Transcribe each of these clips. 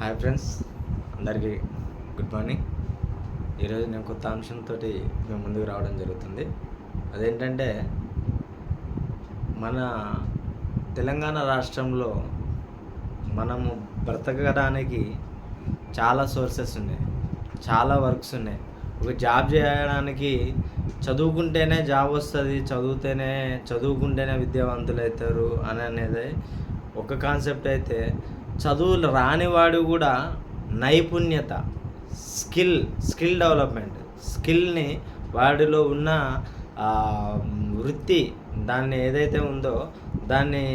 Hi friends, అందరికీ good morning. ఈరోజు నేను కొత్త అంశంతో మేము ముందుకు రావడం జరుగుతుంది. అదేంటంటే, మన తెలంగాణ రాష్ట్రంలో మనము బ్రతకడానికి చాలా సోర్సెస్ ఉన్నాయి, చాలా వర్క్స్ ఉన్నాయి. ఒక జాబ్ చేయడానికి చదువుకుంటేనే జాబ్ వస్తుంది, చదువుకుంటేనే విద్యావంతులు అవుతారు అనేది ఒక కాన్సెప్ట్ అయితే, చదువులు రానివాడు కూడా నైపుణ్యత, స్కిల్ డెవలప్మెంట్, స్కిల్ని వాడిలో ఉన్న వృత్తి దాన్ని ఏదైతే ఉందో దాన్ని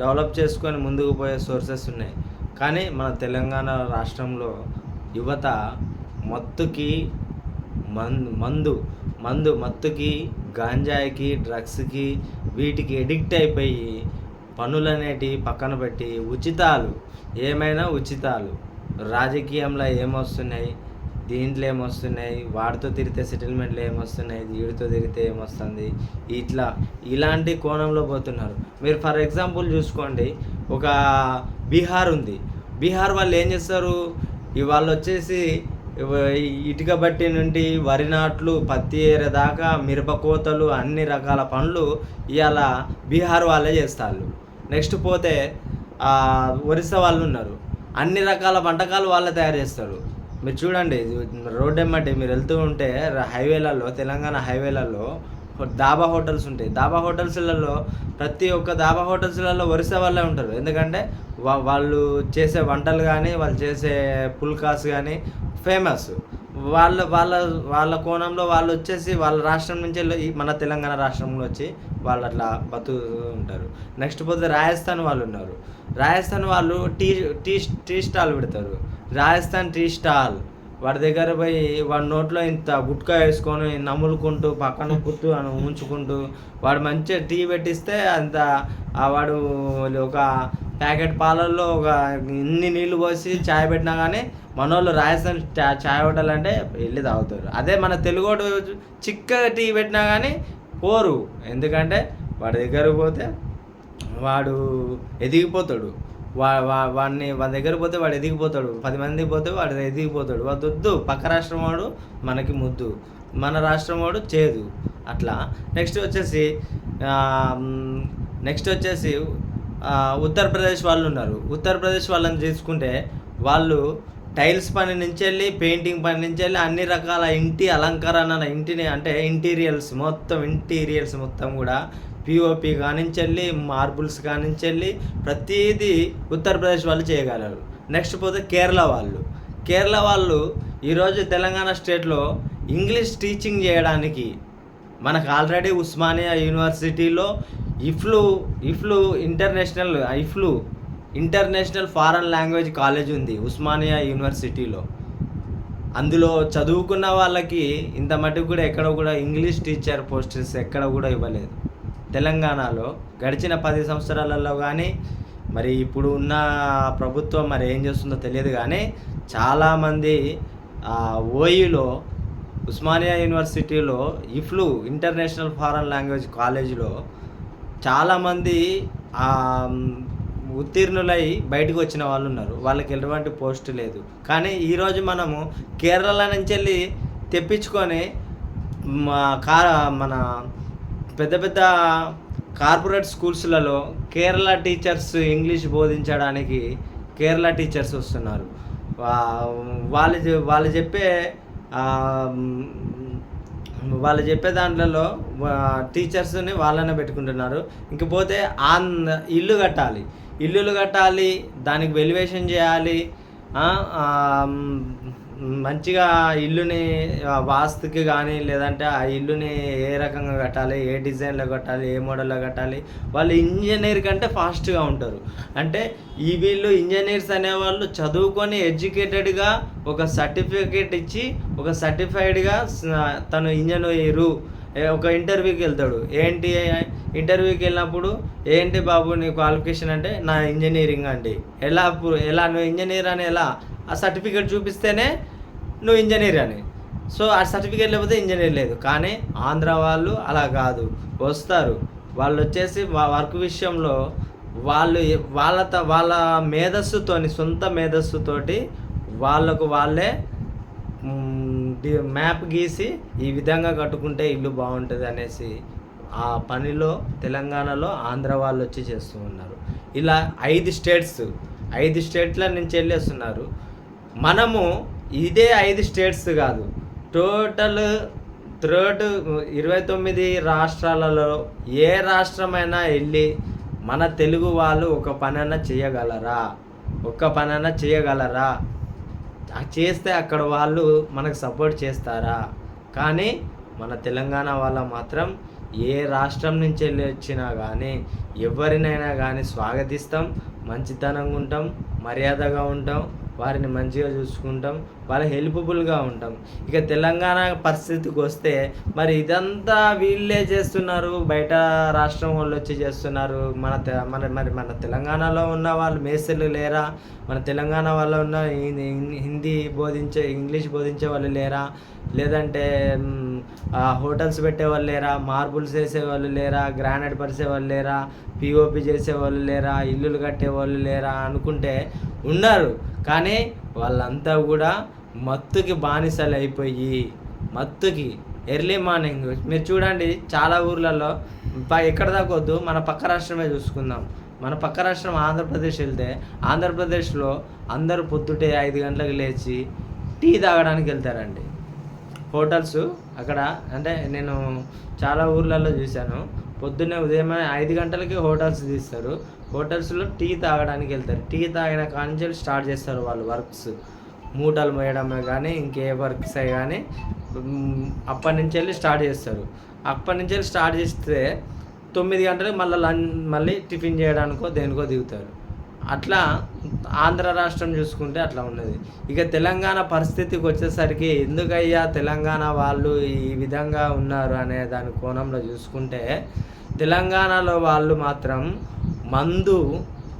డెవలప్ చేసుకొని ముందుకు పోయే సోర్సెస్ ఉన్నాయి. కానీ మన తెలంగాణ రాష్ట్రంలో యువత మత్తుకి మత్తుకి, గాంజాయికి, డ్రగ్స్కి వీటికి ఎడిక్ట్ అయిపోయి పనులనేటివి పక్కన పెట్టి ఏమైనా ఉచితాలు రాజకీయంలో ఏమొస్తున్నాయి, దీంట్లో ఏమొస్తున్నాయి, వాడితో తిరిగితే సెటిల్మెంట్లు ఏమొస్తున్నాయి, వీడితో తిరిగితే ఏమొస్తుంది, ఇలాంటి కోణంలో పోతున్నారు. మీరు ఫర్ ఎగ్జాంపుల్ చూసుకోండి, ఒక బీహార్ ఉంది. బీహార్ వాళ్ళు ఏం చేస్తారు, వాళ్ళు వచ్చేసి ఇటుక బట్టి నుండి వరి నాట్లు, పత్తి ఏరే దాకా మిరప కోతలు, అన్ని రకాల పనులు ఇవాళ బీహార్ వాళ్ళే చేస్తారు. నెక్స్ట్ పోతే ఒరిస్సా వాళ్ళు ఉన్నారు, అన్ని రకాల వంటకాలు వాళ్ళే తయారు చేస్తారు. మీరు చూడండి, రోడ్ ఎమ్మటి మీరు వెళ్తూ ఉంటే హైవేలలో, తెలంగాణ హైవేలలో దాబా హోటల్స్ ఉంటాయి. దాబా హోటల్స్లలో ప్రతి ఒక్క దాబా హోటల్స్లలో ఒరిస్సా వాళ్ళే ఉంటారు. ఎందుకంటే వాళ్ళు చేసే వంటలు కానీ, వాళ్ళు చేసే పుల్కాస్ కానీ ఫేమస్. వాళ్ళ కోణంలో వాళ్ళు వచ్చేసి వాళ్ళ రాష్ట్రం నుంచి మన తెలంగాణ రాష్ట్రంలో వచ్చి వాళ్ళు అట్లా బతుకుతూ ఉంటారు. నెక్స్ట్ పోతే రాజస్థాన్ వాళ్ళు ఉన్నారు. రాజస్థాన్ వాళ్ళు టీ స్టాల్ పెడతారు. రాజస్థాన్ టీ స్టాల్, వాడి దగ్గర పోయి వాడి నోట్లో ఇంత గుట్కా వేసుకొని నములుకుంటూ పక్కన పుట్టు అని ఉంచుకుంటూ వాడు మంచిగా టీ పెట్టిస్తే అంత వాడు ఒక ప్యాకెట్ పాలల్లో ఒక ఇన్ని నీళ్లు పోసి చాయ్ పెట్టినా కానీ మనోళ్ళు రాజస్థాన్ చాయ్ హోటల్ అంటే వెళ్ళి తాగుతారు. అదే మన తెలుగు చిక్కగా టీ పెట్టినా కానీ పోరు. ఎందుకంటే వాడి దగ్గరకు పోతే వాడు ఎదిగిపోతాడు. వాడి దగ్గర పోతే వాడు ఎదిగిపోతాడు. 10 మంది పోతే వాడు ఎదిగిపోతాడు. వాడు వద్దు, పక్క రాష్ట్రం వాడు మనకి ముద్దు, మన రాష్ట్రం వాడు చేదు. అట్లా నెక్స్ట్ వచ్చేసి ఉత్తరప్రదేశ్ వాళ్ళు ఉన్నారు. ఉత్తరప్రదేశ్ వాళ్ళని తీసుకుంటే వాళ్ళు టైల్స్ పని నుంచి వెళ్ళి, పెయింటింగ్ పని నుంచి వెళ్ళి, అన్ని రకాల ఇంటి అలంకరణ, ఇంటిని అంటే ఇంటీరియర్స్ మొత్తం కూడా పిఓపి కానించెళ్ళి, మార్బుల్స్ కానించెళ్ళి ప్రతిదీ ఉత్తరప్రదేశ్ వాళ్ళు చేయగలరు. నెక్స్ట్ పోతే కేరళ వాళ్ళు ఈరోజు తెలంగాణ స్టేట్లో ఇంగ్లీష్ టీచింగ్ చేయడానికి మనకు ఆల్రెడీ ఉస్మానియా యూనివర్సిటీలో ఇఫ్లు ఇంటర్నేషనల్ ఫారెన్ లాంగ్వేజ్ కాలేజ్ ఉంది ఉస్మానియా యూనివర్సిటీలో. అందులో చదువుకున్న వాళ్ళకి ఇంత మటుకు కూడా ఎక్కడ కూడా ఇంగ్లీష్ టీచర్ పోస్టర్స్ ఎక్కడ కూడా ఇవ్వలేదు. తెలంగాణలో గడిచిన 10 సంవత్సరాలలో కానీ, మరి ఇప్పుడు ఉన్న ప్రభుత్వం మరి ఏం చేస్తుందో తెలియదు కానీ, చాలామంది ఓయూలో ఉస్మానియా యూనివర్సిటీలో ఇంటర్నేషనల్ ఫారెన్ లాంగ్వేజ్ కాలేజీలో చాలామంది ఉత్తీర్ణులై బయటకు వచ్చిన వాళ్ళు ఉన్నారు. వాళ్ళకి ఎటువంటి పోస్ట్ లేదు. కానీ ఈరోజు మనము కేరళ నుంచి వెళ్ళి తెప్పించుకొని మన పెద్ద కార్పొరేట్ స్కూల్స్లలో కేరళ టీచర్స్ ఇంగ్లీష్ బోధించడానికి కేరళ టీచర్స్ వస్తున్నారు. వాళ్ళు చెప్పే దాంట్లో టీచర్స్ని వాళ్ళనే పెట్టుకుంటున్నారు. ఇంకపోతే ఇల్లులు కట్టాలి, దానికి వెల్యువేషన్ చేయాలి, మంచిగా ఇల్లుని వాస్తుకి కానీ, లేదంటే ఆ ఇల్లుని ఏ రకంగా కట్టాలి, ఏ డిజైన్లో కట్టాలి, ఏ మోడల్లో కట్టాలి, వాళ్ళు ఇంజనీర్ కంటే ఫాస్ట్గా ఉంటారు. అంటే వీళ్ళు ఇంజనీర్స్ అనేవాళ్ళు చదువుకొని ఎడ్యుకేటెడ్గా ఒక సర్టిఫికేట్ ఇచ్చి, ఒక సర్టిఫైడ్గా తను ఇంజనీరు ఒక ఇంటర్వ్యూకి వెళ్తాడు. ఇంటర్వ్యూకి వెళ్ళినప్పుడు ఏంటి బాబు నీ క్వాలిఫికేషన్ అంటే నా ఇంజనీరింగ్ అండి. ఎలా నువ్వు ఇంజనీర్ అని ఎలా? ఆ సర్టిఫికేట్ చూపిస్తేనే నువ్వు ఇంజనీర్ అని. సో ఆ సర్టిఫికేట్ లేకపోతే ఇంజనీర్ లేదు. కానీ ఆంధ్ర వాళ్ళు అలా కాదు, వస్తారు. వాళ్ళు వచ్చేసి వర్క్ విషయంలో వాళ్ళ మేధస్సుతోని, సొంత మేధస్సుతోటి వాళ్ళకు వాళ్ళే మ్యాప్ గీసి ఈ విధంగా కట్టుకుంటే ఇల్లు బాగుంటుంది అనేసి ఆ పనిలో తెలంగాణలో ఆంధ్ర వాళ్ళు వచ్చి చేస్తూ ఉన్నారు. ఇలా 5 స్టేట్ల నుంచి వెళ్ళేస్తున్నారు. మనము ఇదే 5 స్టేట్స్ కాదు, టోటల్ 29 రాష్ట్రాలలో ఏ రాష్ట్రమైనా వెళ్ళి మన తెలుగు వాళ్ళు ఒక పనైనా చేయగలరా? చేస్తే అక్కడ వాళ్ళు మనకు సపోర్ట్ చేస్తారా? కానీ మన తెలంగాణ వాళ్ళ మాత్రం ఏ రాష్ట్రం నుంచి వెళ్ళి వచ్చినా కానీ ఎవరినైనా కానీ స్వాగతిస్తాం, మంచితనంగా ఉంటాం, మర్యాదగా ఉంటాం, వారిని మంచిగా చూసుకుంటాం, వాళ్ళ హెల్ప్ఫుల్గా ఉంటాం. ఇక తెలంగాణ పరిస్థితికి వస్తే మరి ఇదంతా వీళ్ళే చేస్తున్నారు, బయట రాష్ట్రం వాళ్ళు వచ్చి చేస్తున్నారు. మన తెలంగాణలో ఉన్న వాళ్ళు మేస్త్రీలు లేరా? మన తెలంగాణ వాళ్ళు ఉన్న ఇంగ్లీష్ బోధించే వాళ్ళు లేరా? లేదంటే హోటల్స్ పెట్టేవాళ్ళు లేరా? మార్బుల్స్ వేసేవాళ్ళు లేరా? గ్రానైట్ పరిచేవాళ్ళు లేరా? పిఓపి చేసేవాళ్ళు లేరా? ఇల్లులు కట్టేవాళ్ళు లేరా అనుకుంటే ఉన్నారు. కానీ వాళ్ళంతా కూడా మత్తుకి బానిసలు అయిపోయి, మత్తుకి ఎర్లీ మార్నింగ్ మీరు చూడండి, చాలా ఊర్లలో ఎక్కడ దాకా వద్దు, మన పక్క రాష్ట్రమే చూసుకుందాం. మన పక్క రాష్ట్రం ఆంధ్రప్రదేశ్ వెళ్తే, ఆంధ్రప్రదేశ్లో అందరూ పొద్దుటే 5 గంటలకు లేచి టీ తాగడానికి వెళ్తారండి. హోటల్స్ అక్కడ అంటే నేను చాలా ఊర్లలో చూశాను, పొద్దున్నే ఉదయం 5 గంటలకి హోటల్స్ తీస్తారు. హోటల్స్లో టీ తాగడానికి వెళ్తారు. టీ తాగిన కాంచెల్ స్టార్ట్ చేస్తారు వాళ్ళు వర్క్స్, మూటలు మోయడమే కానీ ఇంకే వర్క్స్ అయ్యి కానీ అప్పటి నుంచి వెళ్ళి స్టార్ట్ చేస్తారు. అప్పటి నుంచి వెళ్ళి స్టార్ట్ చేస్తే 9 గంటలకు మళ్ళీ టిఫిన్ చేయడానికో దేనికో దిగుతారు. అట్లా ఆంధ్ర రాష్ట్రం చూసుకుంటే అట్లా ఉన్నది. ఇక తెలంగాణ పరిస్థితికి వచ్చేసరికి ఎందుకయ్యా తెలంగాణ వాళ్ళు ఈ విధంగా ఉన్నారు అనే దాని కోణంలో చూసుకుంటే, తెలంగాణలో వాళ్ళు మాత్రం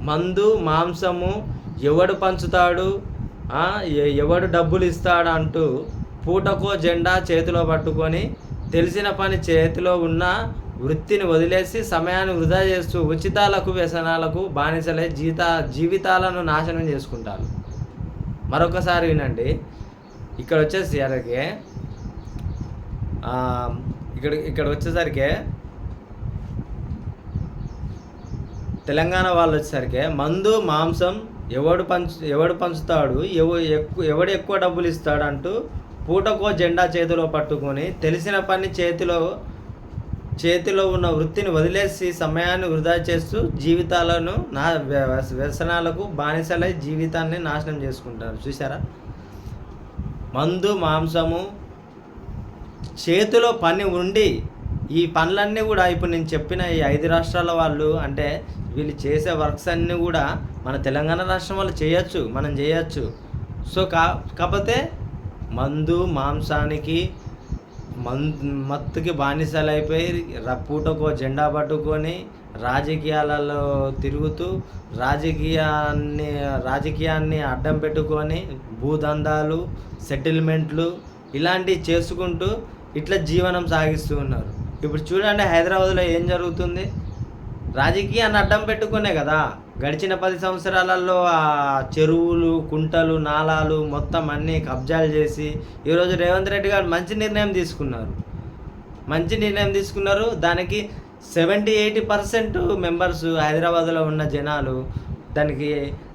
మందు మాంసము ఎవడు పంచుతాడు, ఎవడు డబ్బులు ఇస్తాడు అంటూ పూటకో జెండా చేతిలో పట్టుకొని తెలిసిన పని చేతిలో ఉన్న వృత్తిని వదిలేసి సమయాన్ని వృధా చేస్తూ ఉచితాలకు వ్యసనాలకు బానిసలై జీవితాలను నాశనం చేసుకుంటారు. మరొకసారి వినండి, ఇక్కడ వచ్చేసరికి తెలంగాణ వాళ్ళు వచ్చేసరికి మందు మాంసం ఎవడు పంచుతాడు, ఎవడు ఎక్కువ డబ్బులు ఇస్తాడు అంటూ పూటకో జెండా చేతిలో పట్టుకొని తెలిసిన పని చేతిలో ఉన్న వృత్తిని వదిలేసి సమయాన్ని వృధా చేస్తూ జీవితాలను వ్యసనాలకు బానిసలై జీవితాన్ని నాశనం చేసుకుంటారు. చూసారా? మందు మాంసము చేతిలో పని ఉండి ఈ పనులన్నీ కూడా ఇప్పుడు నేను చెప్పిన ఈ 5 రాష్ట్రాల వాళ్ళు అంటే వీళ్ళు చేసే వర్క్స్ అన్నీ కూడా మన తెలంగాణ రాష్ట్రం వాళ్ళు చేయొచ్చు, మనం చేయొచ్చు. సో కాకపోతే మందు మాంసానికి మత్తుకి బానిసలైపోయి పూటకో జెండా పట్టుకొని రాజకీయాలలో తిరుగుతూ రాజకీయాన్ని అడ్డం పెట్టుకొని భూదందాలు, సెటిల్మెంట్లు ఇలాంటివి చేసుకుంటూ ఇట్లా జీవనం సాగిస్తూ ఉన్నారు. ఇప్పుడు చూడండి, హైదరాబాద్లో ఏం జరుగుతుంది? రాజకీయాన్ని అడ్డం పెట్టుకునే కదా గడిచిన 10 సంవత్సరాలలో ఆ చెరువులు, కుంటలు, నాలాలు మొత్తం అన్నీ కబ్జాలు చేసి ఈరోజు రేవంత్ రెడ్డి గారు మంచి నిర్ణయం తీసుకున్నారు. దానికి 70-80% మెంబర్స్ హైదరాబాద్లో ఉన్న జనాలు దానికి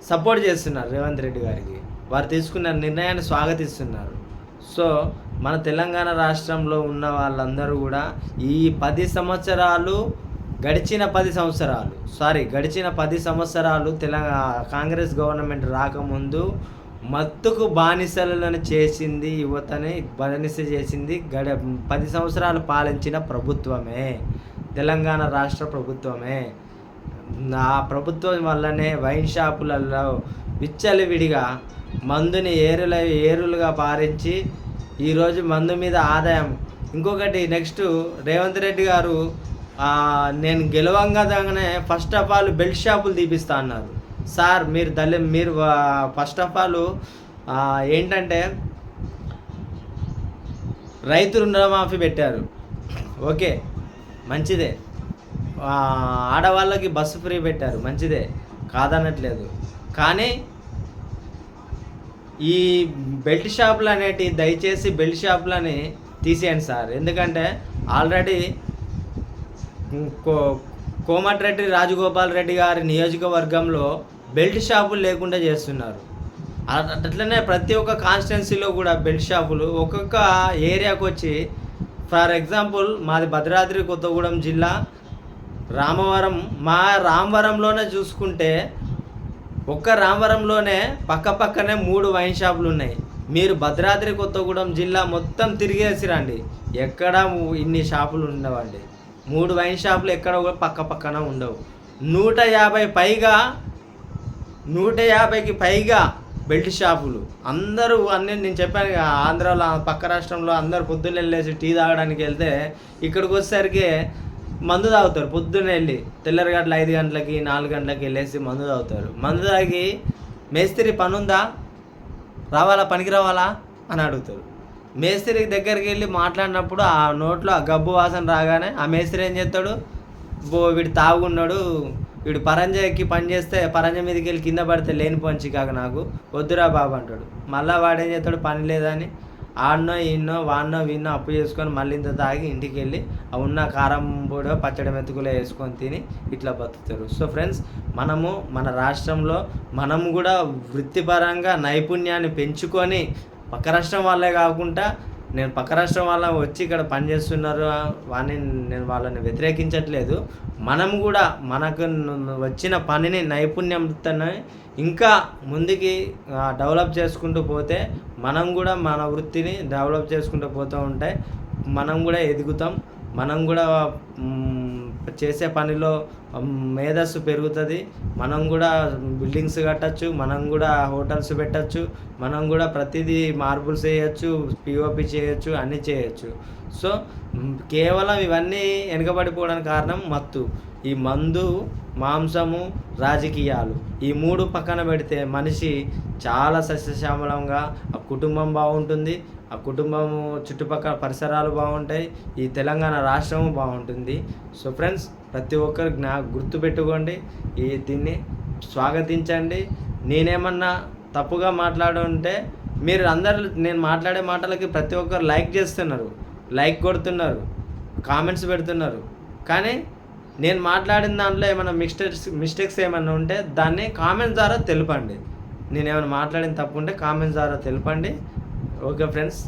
సపోర్ట్ చేస్తున్నారు రేవంత్ రెడ్డి గారికి. వారు తీసుకున్న నిర్ణయాన్ని స్వాగతిస్తున్నారు. సో మన తెలంగాణ రాష్ట్రంలో ఉన్న వాళ్ళందరూ కూడా ఈ గడిచిన 10 సంవత్సరాలు కాంగ్రెస్ గవర్నమెంట్ రాకముందు మత్తుకు బానిసలను చేసింది, యువతని బానిస చేసింది 10 సంవత్సరాలు పాలించిన ప్రభుత్వమే, తెలంగాణ రాష్ట్ర ప్రభుత్వమే. ఆ ప్రభుత్వం వల్లనే వైన్ షాపులలో విచ్చలవిడిగా మందుని ఏరులుగా పారించి ఈరోజు మందు మీద ఆదాయం. ఇంకొకటి నెక్స్ట్ రేవంత్ రెడ్డి గారు నేను గెలవంగానే ఫస్ట్ ఆఫ్ ఆల్ బెల్ట్ షాపులు తీపిస్తా అన్నారు. సార్ మీరు ఫస్ట్ ఆఫ్ ఆల్ ఏంటంటే రైతు రుణమాఫీ పెట్టారు, ఓకే మంచిదే. ఆడవాళ్ళకి బస్సు ఫ్రీ పెట్టారు, మంచిదే, కాదనట్లేదు. కానీ ఈ బెల్ట్ షాపులు అనేటివి దయచేసి బెల్ట్ షాపులని తీసేయండి సార్. ఎందుకంటే ఆల్రెడీ కో కోమటిరెడ్డి రాజగోపాల్ రెడ్డి గారి నియోజకవర్గంలో బెల్ట్ షాపులు లేకుండా చేస్తున్నారు. అట్లనే ప్రతి ఒక్క కాన్స్టిట్యున్సీలో కూడా బెల్ట్ షాపులు ఒక్కొక్క ఏరియాకు వచ్చి, ఫర్ ఎగ్జాంపుల్ మాది భద్రాద్రి కొత్తగూడెం జిల్లా రామవరం. మా రామవరంలోనే చూసుకుంటే ఒక్క రామవరంలోనే పక్కనే 3 వైన్ షాపులు ఉన్నాయి. మీరు భద్రాద్రి కొత్తగూడెం జిల్లా మొత్తం తిరిగేసి రండి, ఎక్కడ ఇన్ని షాపులు ఉండవండి. 3 వైన్ షాపులు ఎక్కడ కూడా పక్కన ఉండవు. 150కి పైగా బెల్ట్ షాపులు. అందరూ అన్నీ నేను చెప్పాను, ఆంధ్రాలో పక్క రాష్ట్రంలో అందరూ పొద్దున్న వెళ్ళేసి టీ తాగడానికి వెళ్తే ఇక్కడికి వచ్చేసరికి మందు తాగుతారు. పొద్దున్న వెళ్ళి తెల్లరిగట్ల 5 గంటలకి 4 గంటలకి వెళ్ళేసి మందు తాగుతారు. మందు తాగి మేస్త్రి పనుందా, రావాలా, పనికి రావాలా అని అడుగుతారు. మేస్త్రి దగ్గరికి వెళ్ళి మాట్లాడినప్పుడు ఆ నోట్లో ఆ గబ్బు వాసన రాగానే ఆ మేస్త్రి ఏం చేస్తాడు, వీడు తాగున్నాడు, వీడు పరంజ ఎక్కి పని చేస్తే పరంజ మీదకి వెళ్ళి కింద పడితే లేనిపోని చికాకు, నాకు వద్దురా బాబు అంటాడు. మళ్ళీ వాడేం చేస్తాడు, పని లేదని ఆడనో ఈన్నో వాడినో వీన్నో అప్పు చేసుకొని మళ్ళీ ఇంత తాగి ఇంటికి వెళ్ళి ఉన్న కారం పొడి పచ్చడి మెతుకులో వేసుకొని తిని ఇట్లా బతుకుతారు. సో ఫ్రెండ్స్, మనము మన రాష్ట్రంలో మనము కూడా వృత్తిపరంగా నైపుణ్యాన్ని పెంచుకొని, పక్క రాష్ట్రం వాళ్ళే కాకుండా, నేను పక్క రాష్ట్రం వాళ్ళ వచ్చి ఇక్కడ పనిచేస్తున్నారు అని నేను వాళ్ళని వ్యతిరేకించట్లేదు. మనం కూడా మనకు వచ్చిన పనిని నైపుణ్యంతో ఇంకా ముందుకి డెవలప్ చేసుకుంటూ పోతే మనం కూడా మన వృత్తిని డెవలప్ చేసుకుంటూ పోతూ ఉంటే మనం కూడా ఎదుగుతాం. మనం కూడా చేసే పనిలో మేధస్సు పెరుగుతుంది. మనం కూడా బిల్డింగ్స్ కట్టచ్చు, మనం కూడా హోటల్స్ పెట్టచ్చు, మనం కూడా ప్రతిదీ మార్బుల్స్ వేయచ్చు, పిఓపి చేయొచ్చు, అన్నీ చేయొచ్చు. సో కేవలం ఇవన్నీ వెనుకబడిపోవడానికి కారణం మత్తు. ఈ మందు, మాంసము, రాజకీయాలు, ఈ 3 పక్కన పెడితే మనిషి చాలా సస్యశ్యామలంగా, ఆ కుటుంబం బాగుంటుంది, ఆ కుటుంబము చుట్టుపక్కల పరిసరాలు బాగుంటాయి, ఈ తెలంగాణ రాష్ట్రము బాగుంటుంది. సో ఫ్రెండ్స్, ప్రతి ఒక్కరు గుర్తుపెట్టుకోండి, దీన్ని స్వాగతించండి. నేనేమన్నా తప్పుగా మాట్లాడుంటే మీరు అందరు నేను మాట్లాడే మాటలకి ప్రతి ఒక్కరు లైక్ చేస్తున్నారు, లైక్ కొడుతున్నారు, కామెంట్స్ పెడుతున్నారు. కానీ నేను మాట్లాడిన దాంట్లో ఏమైనా మిస్టేక్స్ ఏమైనా ఉంటే దాన్ని కామెంట్స్ ద్వారా తెలపండి. నేను ఏమైనా మాట్లాడిన తప్పు ఉంటే కామెంట్స్ ద్వారా తెలపండి. ఓకే ఫ్రెండ్స్,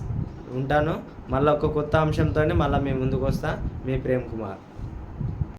ఉంటాను. మళ్ళీ ఒక కొత్త అంశంతో మళ్ళీ మీ ముందుకు వస్తా. మీ ప్రేమ్ కుమార్.